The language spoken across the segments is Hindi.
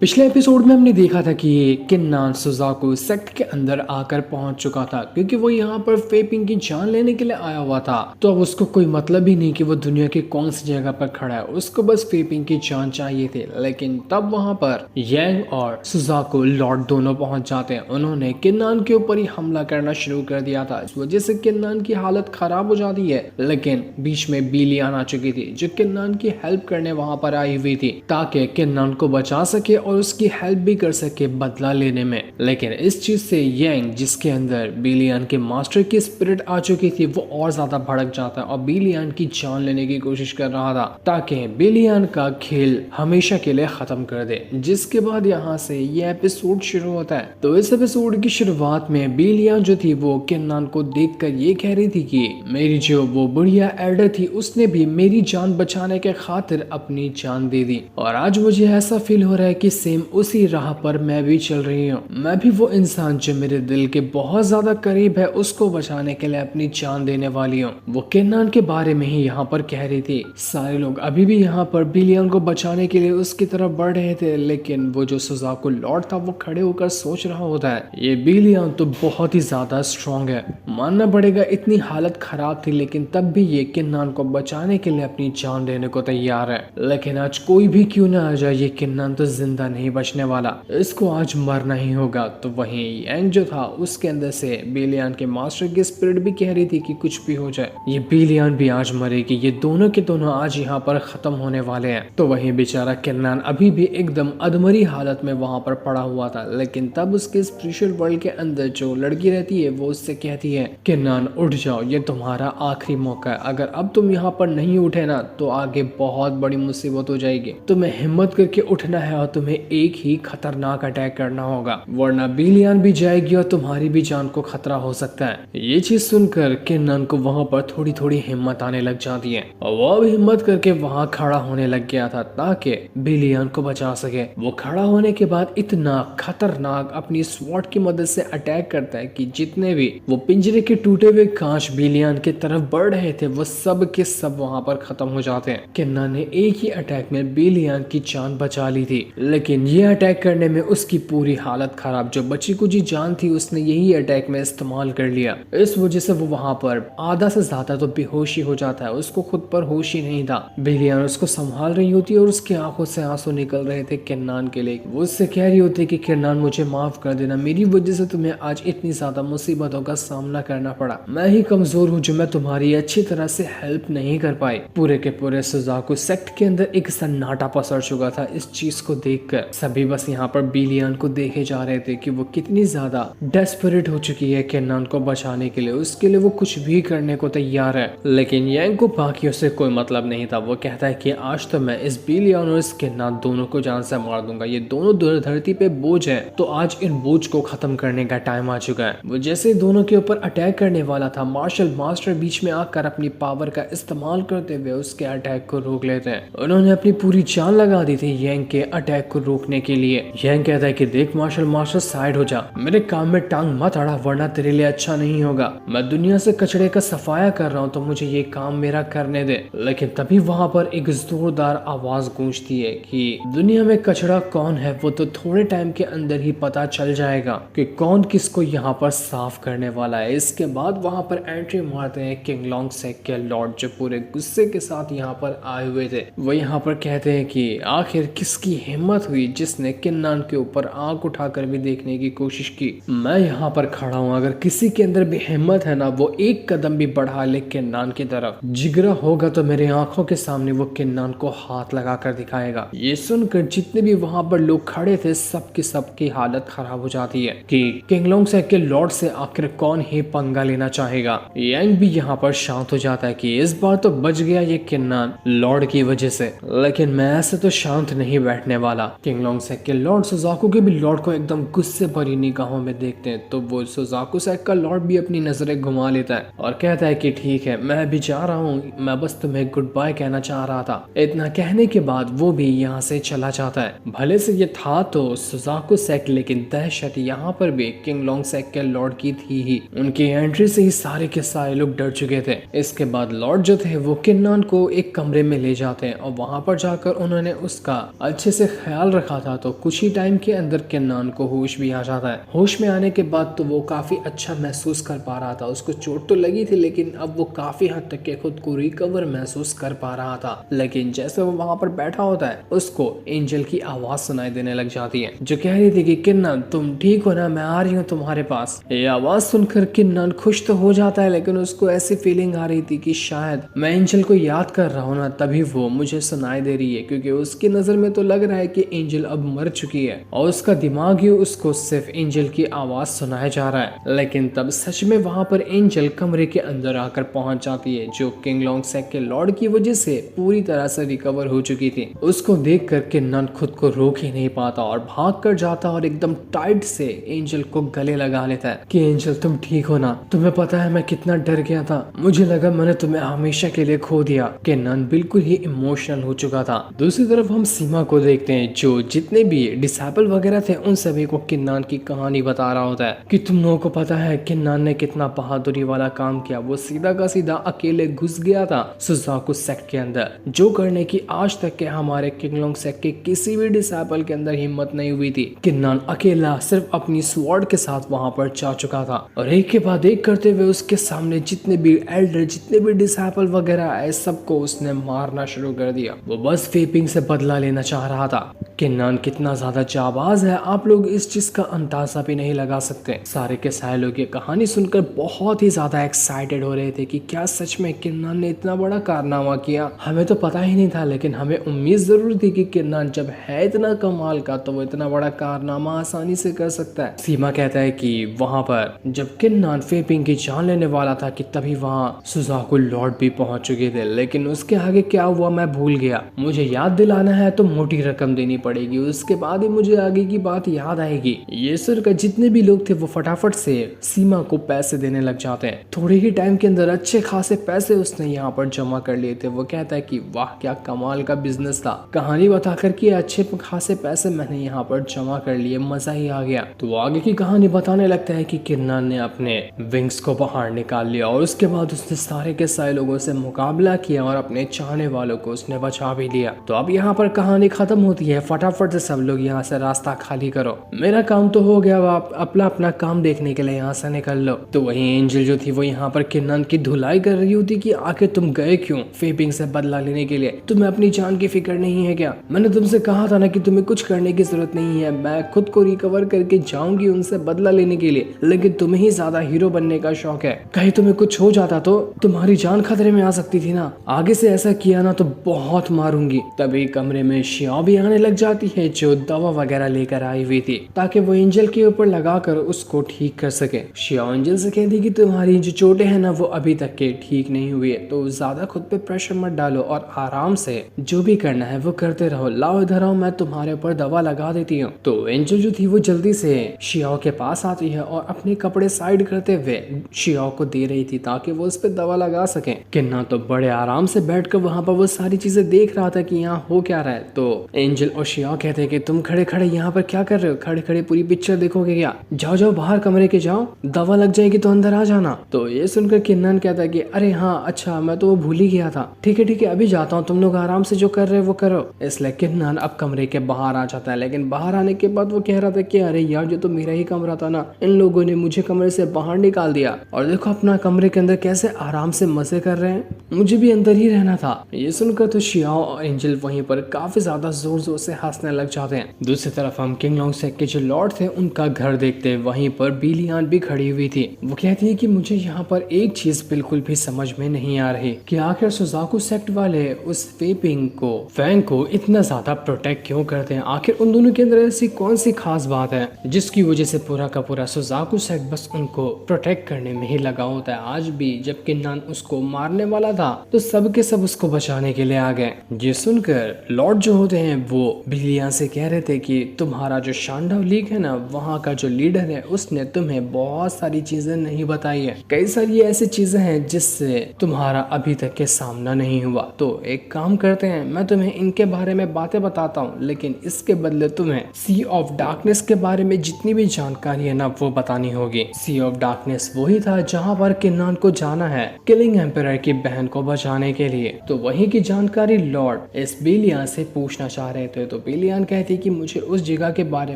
पिछले एपिसोड में हमने देखा था कि किन्नान सुजाको सेक्ट के अंदर आकर पहुंच चुका था क्योंकि वो यहाँ पर फेपिंग की जान लेने के लिए आया हुआ था। तो अब उसको कोई मतलब ही नहीं कि वो दुनिया की कौन सी जगह पर खड़ा है, उसको बस फेपिंग की जान चाहिए थी। लेकिन तब वहां पर यांग और सुजाको लॉर्ड दोनों पहुंच जाते हैं। उन्होंने किन्नान के ऊपर ही हमला करना शुरू कर दिया था। इस वजह से किन्नान की हालत खराब हो जाती है। लेकिन बीच में बिलियन आ चुकी थी जो किन्नान की हेल्प करने वहां पर आई हुई थी ताकि किन्नान को बचा सके और उसकी हेल्प भी कर सके बदला लेने में। लेकिन इस चीज से यांग, जिसके अंदर बिलियन के मास्टर की स्पिरिट आ चुकी थी, वो और ज्यादा भड़क जाता है और बिलियन की जान लेने की कोशिश कर रहा था ताकि बिलियन का खेल हमेशा के लिए खत्म कर दे। जिसके बाद यहाँ से ये एपिसोड शुरू होता है। तो इस एपिसोड की शुरुआत में बिलियन जो थी वो किन्नान को देखकर ये कह रही थी कि मेरी जो वो बुढ़िया एल्डर थी उसने भी मेरी जान बचाने के खातिर अपनी जान दे दी और आज मुझे ऐसा फील हो रहा है कि सेम उसी राह पर मैं भी चल रही हूँ। मैं भी वो इंसान जो मेरे दिल के बहुत ज्यादा करीब है उसको बचाने के लिए अपनी जान देने वाली हूँ। वो किन्नान के बारे में ही यहाँ पर कह रही थी। सारे लोग अभी भी यहाँ पर बिलियन को बचाने के लिए उसकी तरफ बढ़ रहे थे, लेकिन वो जो सुजाको लॉर्ड था वो खड़े होकर सोच रहा होता है ये बिलियन तो बहुत ही ज्यादा स्ट्रॉन्ग है, मानना पड़ेगा इतनी हालत खराब थी लेकिन तब भी ये किन्नान को बचाने के लिए अपनी जान देने को तैयार है। लेकिन आज कोई भी क्यों ना आ जाए ये किन्नान तो जिंदा नहीं बचने वाला, इसको आज मरना ही होगा। तो वहीं यांग जो था उसके अंदर से बिलियन के मास्टर की स्पिरिट भी कह रही थी कि कुछ भी हो जाए ये बिलियन भी आज मरेगी, ये दोनों के दोनों आज यहाँ पर खत्म होने वाले हैं। तो वहीं बेचारा किन्नान अभी भी एकदम अधमरी हालत में वहां पर पड़ा हुआ था। लेकिन तब उसके स्पिरिचुअल वर्ल्ड के अंदर जो लड़की रहती है वो उससे कहती है किन्नान उठ जाओ, ये तुम्हारा आखिरी मौका है, अगर अब तुम यहाँ पर नहीं उठे ना तो आगे बहुत बड़ी मुसीबत हो जाएगी। तुम्हें हिम्मत करके उठना है और तुम्हें एक ही खतरनाक अटैक करना होगा वरना बिलियन भी जाएगी और तुम्हारी भी जान को खतरा हो सकता है। ये चीज सुनकर किन्नान को वहां पर थोड़ी थोड़ी हिम्मत आने लग जाती है और वो अब हिम्मत करके वहां खड़ा होने लग गया था ताकि बिलियन को बचा सके। वो खड़ा होने के बाद इतना खतरनाक अपनी स्वॉर्ड की मदद से अटैक करता है कि जितने भी वो पिंजरे के टूटे हुए कांच बिलियन की तरफ बढ़ रहे थे वो सब के सब वहां पर खत्म हो जाते हैं। किन्नान ने एक ही अटैक में बिलियन की जान बचा ली थी, लेकिन ये अटैक करने में उसकी पूरी हालत खराब, जो बची कुछ जान थी उसने यही अटैक में इस्तेमाल कर लिया। इस वजह से वो वहां पर आधा से ज्यादा तो बेहोशी हो जाता है, उसको खुद पर होश ही नहीं था। बिलियन उसको संभाल रही होती है और उसकी आंखों से आंसू निकल रहे थे किन्नान के लिए। वो उससे कह रही होती कि किन्नान मुझे माफ कर देना, मेरी वजह से तुम्हें आज इतनी ज्यादा मुसीबतों का सामना करना पड़ा, मैं ही कमजोर हूँ जो मैं तुम्हारी अच्छी तरह से हेल्प नहीं कर पाई। पूरे के पूरे सुजाको सेक्ट के अंदर एक सन्नाटा पसर चुका था इस चीज को देखकर। सभी बस यहाँ पर बिलियन को देखे जा रहे थे कि वो कितनी ज्यादा डेस्परेट हो चुकी है किन्नान को बचाने के लिए, उसके लिए वो कुछ भी करने को तैयार है। लेकिन यांग को बाकियों से कोई मतलब नहीं था। वो कहता है कि आज तो मैं इस बिलियन और इस किन्नान दोनों को जान से मार दूंगा, ये दोनों धरती पे बोझ है तो आज इन बोझ को खत्म करने का टाइम आ चुका है। वो जैसे दोनों के ऊपर अटैक करने वाला था, मार्शल मास्टर बीच में आकर अपनी पावर का इस्तेमाल करते हुए उसके अटैक को रोक लेते हैं। उन्होंने अपनी पूरी जान लगा दी थी यांग के अटैक को रोकने के लिए। यांग कहता है कि देख मार्शल मास्टर साइड हो जा, मेरे काम में टांग मत अड़ा वरना तेरे लिए अच्छा नहीं होगा। मैं दुनिया से कचड़े का सफाया कर रहा हूँ तो मुझे ये काम मेरा करने दे। लेकिन तभी वहां पर एक जोरदार आवाज गूंजती है कि दुनिया में कचड़ा कौन है वो तो थोड़े टाइम के अंदर ही पता चल जाएगा कि कौन किसको यहाँ पर साफ करने वाला है। इसके बाद वहां पर एंट्री मारते हैं किंग लॉन्ग सेक के लॉर्ड, जो पूरे गुस्से के साथ यहाँ पर आए हुए थे। वो यहाँ पर कहते हैं कि आखिर किसकी हिम्मत हुई जिसने किन्नान के ऊपर आंख उठाकर भी देखने की कोशिश की। मैं यहाँ पर खड़ा हूँ, अगर किसी के अंदर भी हिम्मत है ना वो एक कदम भी बढ़ा ले किन्नान की तरफ, जिगरा होगा तो मेरे आंखों के सामने वो किन्नान को हाथ लगा कर दिखाएगा। ये सुनकर जितने भी वहां पर लोग खड़े थे सबकी हालत खराब हो जाती है कि किंगलोंग सेक के लॉर्ड से आखिर कौन ही पंगा लेना चाहेगा। यांग भी यहाँ पर शांत हो जाता है कि इस बार तो बच गया ये किन्नान लॉर्ड की वजह से, लेकिन मैं ऐसे तो शांत नहीं बैठने वाला। किंगलोंग सेक के लॉर्ड सुजाको के भी लॉर्ड को एकदम गुस्से भरी निगाहों में देखते हैं तो वो सुजाको सेक का लॉर्ड भी अपनी नजरें घुमा लेता है और कहता है कि ठीक है मैं भी जा रहा हूँ, मैं बस तुम्हें गुड बाय कहना चाह रहा था। इतना कहने के बाद वो भी यहाँ से चला जाता है। भले से ये था तो सुजाको सेक, लेकिन दहशत यहाँ पर भी किंगलोंग सेक के लॉर्ड की थी ही। उनकी एंट्री से ही सारे के सारे लोग डर चुके थे। इसके बाद लॉर्ड जो थे वो किन्नान को एक कमरे में ले जाते हैं और वहां पर जाकर उन्होंने उसका अच्छे से ख्याल ख्याल रखा था। तो कुछ ही टाइम के अंदर किन्नान को होश भी आ जाता है। होश में आने के बाद तो वो काफी अच्छा महसूस कर पा रहा था। उसको चोट तो लगी थी लेकिन अब वो काफी हद तक के खुद को रिकवर महसूस कर पा रहा था। लेकिन जैसे वो वहां पर बैठा होता है उसको एंजल की आवाज सुनाई देने लग जाती है जो कह रही थी कि किन्नान तुम ठीक हो ना, मैं आ रही हूँ तुम्हारे पास। ये आवाज सुनकर किन्नान खुश तो हो जाता है लेकिन उसको ऐसी फीलिंग आ रही थी कि शायद मैं एंजल को याद कर रहा हूँ ना, तभी वो मुझे सुनाई दे रही है। क्योंकि उसकी नजर में तो लग रहा है कि एंजल अब मर चुकी है और उसका दिमाग ही उसको सिर्फ एंजल की आवाज सुनाया जा रहा है। लेकिन तब सच में वहां पर एंजल कमरे के अंदर आकर पहुंच जाती है जो किंग लोंगसेक के लॉर्ड की वजह से पूरी तरह से रिकवर हो चुकी थी। उसको देख कर किन्नान खुद को रोक ही नहीं पाता और भाग कर जाता और एकदम टाइट से एंजल को गले लगा लेता है कि एंजल तुम ठीक हो ना, तुम्हें पता है मैं कितना डर गया था, मुझे लगा मैंने तुम्हें हमेशा के लिए खो दिया। किन्नान बिल्कुल ही इमोशनल हो चुका था। दूसरी तरफ हम सीमा को देखते हैं जो जितने भी डिसेबल वगैरह थे उन सभी को किन्नान की कहानी बता रहा होता है कि तुम लोगों को पता है किन्नान ने कितना बहादुरी वाला काम किया। वो सीधा का सीधा अकेले घुस गया था सुजाकू सेक्ट के अंदर, जो करने की आज तक के हमारे किंग लोंगसेक के किसी भी डिसेबल के अंदर हिम्मत नहीं हुई थी। किन्नान अकेला सिर्फ अपनी स्वॉर्ड के साथ वहां पर जा चुका था और एक के बाद एक करते हुए उसके सामने जितने भी एल्डर, जितने भी डिसेबल वगैरह आए सबको उसने मारना शुरू कर दिया। वो बस फेपिंग से बदला लेना चाह रहा था। किन्नान कितना ज्यादा जाबाज है आप लोग इस चीज का अंदाजा भी नहीं लगा सकते। सारे के सारे लोग ये कहानी सुनकर बहुत ही ज्यादा एक्साइटेड हो रहे थे कि क्या सच में किन्नान ने इतना बड़ा कारनामा किया। हमें तो पता ही नहीं था लेकिन हमें उम्मीद जरूर थी कि किन्नान जब है इतना कमाल का तो वो इतना बड़ा कारनामा आसानी से कर सकता है। सीमा कहता है कि वहां पर जब किन्नान फेपिंग की जान लेने वाला था कि तभी वहां सुजाकू लॉर्ड भी पहुंच चुके थे। लेकिन उसके आगे क्या हुआ मैं भूल गया, मुझे याद दिलाना है तो मोटी रकम देनी पड़ेगी, उसके बाद ही मुझे आगे की बात याद आएगी। ये सुनकर जितने भी लोग थे वो फटाफट से सीमा को पैसे देने लग जाते हैं। थोड़े ही टाइम के अंदर अच्छे खासे पैसे उसने यहाँ पर जमा कर लिए थे। वो कहता है कि वाह क्या कमाल का बिजनेस था, कहानी बताकर कि अच्छे खासे पैसे मैंने यहाँ पर जमा कर लिए, मजा ही आ गया। तो आगे की कहानी बताने लगता है कि किन्नान ने अपने विंग्स को बाहर निकाल लिया और उसके बाद उसने सारे के सारे लोगों से मुकाबला किया और अपने चाहने वालों को उसने बचा भी लिया। तो अब यहाँ पर कहानी खत्म होती है। फटाफट से सब लोग यहाँ से रास्ता खाली करो, मेरा काम तो हो गया, आप अपना अपना काम देखने के लिए यहाँ से निकल लो। तो वही एंजल जो थी वो यहाँ पर किन्नान की धुलाई कर रही होती कि आखिर तुम गए क्यों फेपिंग से बदला लेने के लिए, तुम्हें अपनी जान की फिक्र नहीं है क्या? मैंने तुमसे कहा था ना कि तुम्हें कुछ करने की जरूरत नहीं है, मैं खुद को रिकवर करके जाऊंगी उनसे बदला लेने के लिए, लेकिन तुम्हें ही ज्यादा हीरो बनने का शौक है। कहीं तुम्हें कुछ हो जाता तो तुम्हारी जान खतरे में आ सकती थी ना, आगे से ऐसा किया ना तो बहुत मारूंगी। तभी कमरे में शिया भी आने लग जाती है जो दवा वगैरह लेकर आई हुई थी ताकि वो एंजल के ऊपर लगाकर उसको ठीक कर सके। शिया एंजल से कहती कि तुम्हारी जो चोटें हैं ना वो अभी तक के ठीक नहीं हुई है, तो ज्यादा खुद पे प्रेशर मत डालो और आराम से जो भी करना है वो करते रहो। लाओ इधर आओ, मैं तुम्हारे ऊपर दवा लगा देती हूँ। तो एंजल जो थी वो जल्दी से शियाओ के पास आती है और अपने कपड़े साइड करते हुए शियाओ को दे रही थी ताकि वो उस पर दवा लगा सके। किन्ना तो बड़े आराम से बैठकर वहां पर वो सारी चीजें देख रहा था कि यहाँ हो क्या रहा है। तो एंजल और शियाओ कहते हैं कि तुम खड़े खड़े यहाँ पर क्या कर रहे हो, खड़े खड़े पूरी पिक्चर देखोगे क्या? जाओ जाओ बाहर कमरे के जाओ, दवा लग जाएगी तो अंदर आ जाना। तो ये सुनकर किन्नान कहता है कि अरे हाँ अच्छा, मैं तो वो भूल ही गया था, ठीक है अभी जाता हूँ, तुम लोग आराम से जो कर रहे हो वो करो। इसलिए किन्नान अब कमरे के बाहर आ जाता है। लेकिन बाहर आने के बाद वो कह रहा था कि अरे यार जो तो मेरा ही कमरा था ना, इन लोगों ने मुझे कमरे से बाहर निकाल दिया और देखो अपना कमरे के अंदर कैसे आराम से मजे कर रहे हैं, मुझे भी अंदर ही रहना था। ये सुनकर तो शियाओ और एंजल वहीं पर काफी ज्यादा जोर जोर से हंसने लग जाते हैं। दूसरी तरफ हम किंग लोंगसेक के जो लॉर्ड थे उनका घर देखते वहीं पर बिलियान भी खड़ी हुई थी। वो कहती है कि मुझे यहाँ पर एक चीज बिल्कुल भी समझ में नहीं आ रही कि आखिर सुजाकू सेक्ट वाले उस फेपिंग को, फैंग को इतना ज्यादा प्रोटेक्ट क्यों करते हैं। आखिर उन दोनों के अंदर ऐसी कौन सी खास बात है जिसकी वजह से पूरा का पूरा सुजाकू सेक्ट बस उनको प्रोटेक्ट करने में ही लगा होता है। आज भी जब किन्नान उसको मारने वाला था तो सब के सब उसको बचाने के लिए आ गए। ये सुनकर लॉर्ड जो होते हैं वो बिलियान से कह रहे थे कि तुम्हारा जो शांडाव लीग है ना, वहाँ का जो लीडर है उसने तुम्हें बहुत सारी चीजें नहीं बताई है, कई सारी ऐसी चीजें हैं जिससे तुम्हारा अभी तक के सामना नहीं हुआ। तो एक काम करते हैं, मैं तुम्हें इनके बारे में बातें बताता हूँ, लेकिन इसके बदले तुम्हें सी ऑफ डार्कनेस के बारे में जितनी भी जानकारी है ना वो बतानी होगी। सी ऑफ डार्कनेस वही था जहाँ पर किन्नान को जाना है किलिंग एम्परर की बहन को बचाने के लिए। तो वही की जानकारी लॉर्ड एसबिलिया से पूछना चाह रहे थे। तो तो बेलियान कहती है कि मुझे उस जगह के बारे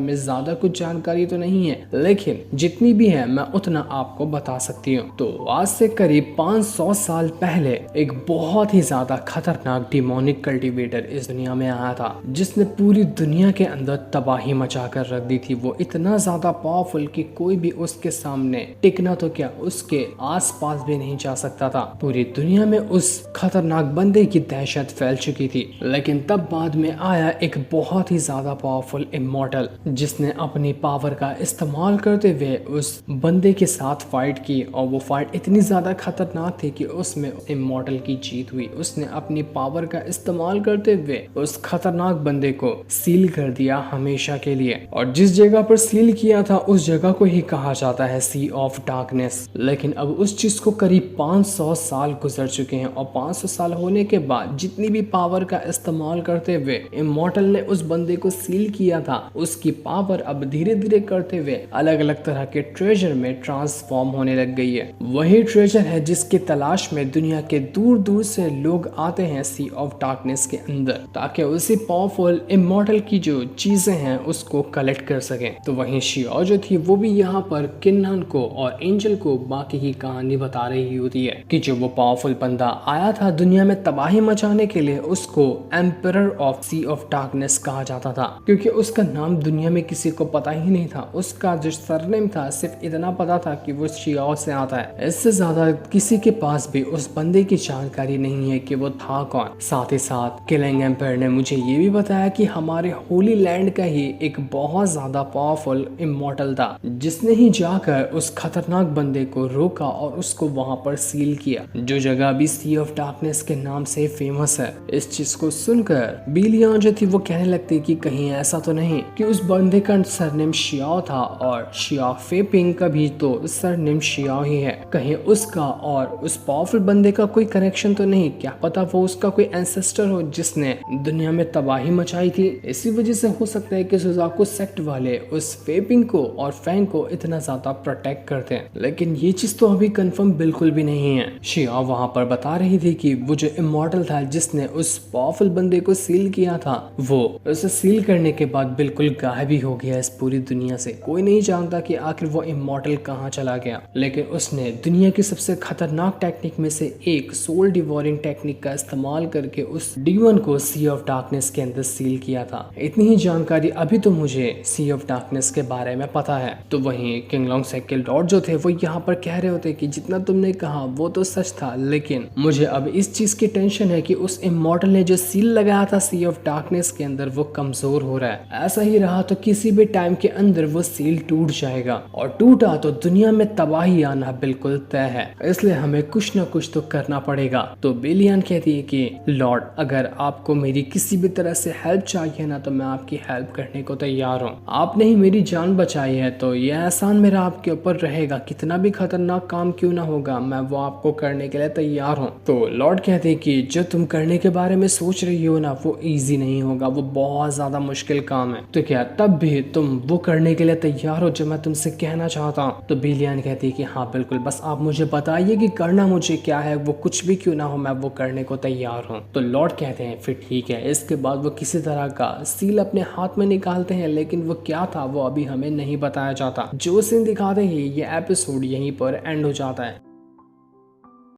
में ज्यादा कुछ जानकारी तो नहीं है, लेकिन जितनी भी है मैं उतना आपको बता सकती हूँ। तो आज से करीब 500 साल पहले एक बहुत ही ज्यादा खतरनाक डिमोनिक कल्टीवेटर इस दुनिया में आया था, जिसने पूरी दुनिया के अंदर तबाही मचा कर रख दी थी। वो इतना ज्यादा पावरफुल कि कोई भी उसके सामने टिकना तो क्या, उसके आसपास भी नहीं जा सकता था। पूरी दुनिया में उस खतरनाक बंदे की दहशत फैल चुकी थी। लेकिन तब बाद में आया एक बहुत ही ज्यादा पावरफुल इमॉर्टल, जिसने अपनी पावर का इस्तेमाल करते हुए उस बंदे के साथ फाइट की, और वो फाइट इतनी ज्यादा खतरनाक थी कि उसमें इमॉर्टल की जीत हुई। उसने अपनी पावर का इस्तेमाल करते हुए उस खतरनाक बंदे को सील कर दिया हमेशा के लिए, और जिस जगह पर सील किया था उस जगह को ही कहा जाता है सी ऑफ डार्कनेस। लेकिन अब उस चीज को करीब 500 साल गुजर चुके हैं, और 500 साल होने के बाद जितनी भी पावर का इस्तेमाल करते हुए इमॉर्टल ने उस बंदे को सील किया था, उसकी पावर अब धीरे धीरे करते हुए अलग अलग तरह के ट्रेजर में ट्रांसफॉर्म होने लग गई है। वही ट्रेजर है जिसकी तलाश में दुनिया के दूर दूर से लोग आते हैं सी ऑफ डार्कनेस के अंदर, ताकि उसी पावरफुल इमॉर्टल की जो चीजें हैं उसको कलेक्ट कर सके। तो वहीं शिया जो थी वो भी यहाँ पर किन्नन को और एंजल को बाकी की कहानी बता रही होती है कि जो वो पावरफुल बंदा आया था दुनिया में तबाही मचाने के लिए, उसको emperor of sea of darkness कहा जाता था, क्योंकि उसका नाम दुनिया में किसी को पता ही नहीं था। उसका जो सरनेम था सिर्फ इतना पता था कि वो शिया से आता है। इससे ज्यादा किसी के पास भी उस बंदे की जानकारी नहीं है कि वो था कौन। साथ ही साथ किलिंग एम्पायर ने मुझे ये भी बताया कि हमारे होली लैंड का ही एक बहुत ज्यादा पावरफुल इमॉर्टल था, जिसने ही जाकर उस खतरनाक बंदे को रोका और उसको वहां पर सील किया, जो जगह अभी सी ऑफ डार्कनेस के नाम से फेमस है। इस चीज को सुनकर बेलियान जो थी वो कहने लगती कि कहीं ऐसा तो नहीं कि उस बंदे का सरनेम शिया था और शिया फेपिंग का भी तो सरनेम शिया ही है, कहीं उसका और उस पावरफुल बंदे का कोई कनेक्शन तो नहीं, क्या पता वो उसका कोई एंसेस्टर हो जिसने दुनिया में तबाही मचाई थी। इसी वजह से हो सकता है कि सुजाकू सेक्ट वाले उस फेपिंग को और फैंग को इतना ज्यादा प्रोटेक्ट करते हैं, लेकिन ये चीज तो अभी कंफर्म बिल्कुल भी नहीं है। शिया वहां पर बता रही थी कि वो जो इमॉर्टल था जिसने उस पावरफुल बंदे को सील किया था, वो उसे सील करने के बाद बिल्कुल गायब ही हो गया इस पूरी दुनिया से। कोई नहीं जानता कि आखिर वो इमॉर्टल कहाँ चला गया, लेकिन उसने दुनिया की सबसे खतरनाक टेक्निक में से एक सोल डिवोरिंग टेक्निक का इस्तेमाल करके उस डीमन को सी ऑफ डार्कनेस के अंदर सील किया था। इतनी ही जानकारी अभी तो मुझे सी ऑफ डार्कनेस के बारे में पता है। तो वहीं किंगलोंग सेक्ल लॉर्ड जो थे वो यहाँ पर कह रहे होते कि जितना तुमने कहा वो तो सच था, लेकिन मुझे अब इस चीज की टेंशन है कि उस इमॉर्टल ने जो सील लगाया था सी ऑफ डार्कनेस के अंदर वो कमजोर हो रहा है। ऐसा ही रहा तो किसी भी टाइम के अंदर वो सील टूट जाएगा, और टूटा तो दुनिया में तबाही आना बिल्कुल तय है, इसलिए हमें कुछ न कुछ तो करना पड़ेगा। तो बेलियान कहती है कि लॉर्ड, अगर आपको मेरी किसी भी तरह से हेल्प चाहिए ना तो मैं आपकी हेल्प करने को तैयार हूँ। आपने ही मेरी जान बचाई है तो यह एहसान मेरा आपके ऊपर रहेगा, कितना भी खतरनाक काम क्यों ना होगा मैं वो आपको करने के लिए तैयार हूँ। तो लॉर्ड कहते हैं कि जो तुम करने के बारे में सोच रही हो ना वो इजी नहीं होगा, वो बहुत ज्यादा मुश्किल काम है, तो क्या तब भी तुम वो करने के लिए तैयार हो जो मैं तुमसे कहना चाहता हूँ। तो बेलियान कहती है कि हाँ बिल्कुल, बस आप मुझे बताइए कि करना मुझे क्या है, वो कुछ भी क्यों ना हो मैं वो करने को तैयार हूँ। तो लॉर्ड कहते हैं फिर ठीक है। इसके बाद वो किसी तरह का सील अपने हाथ में निकालते हैं, लेकिन वो क्या था वो अभी हमें नहीं बताया जाता। जो सीन दिखाते ही ये एपिसोड यहीं पर एंड हो जाता है।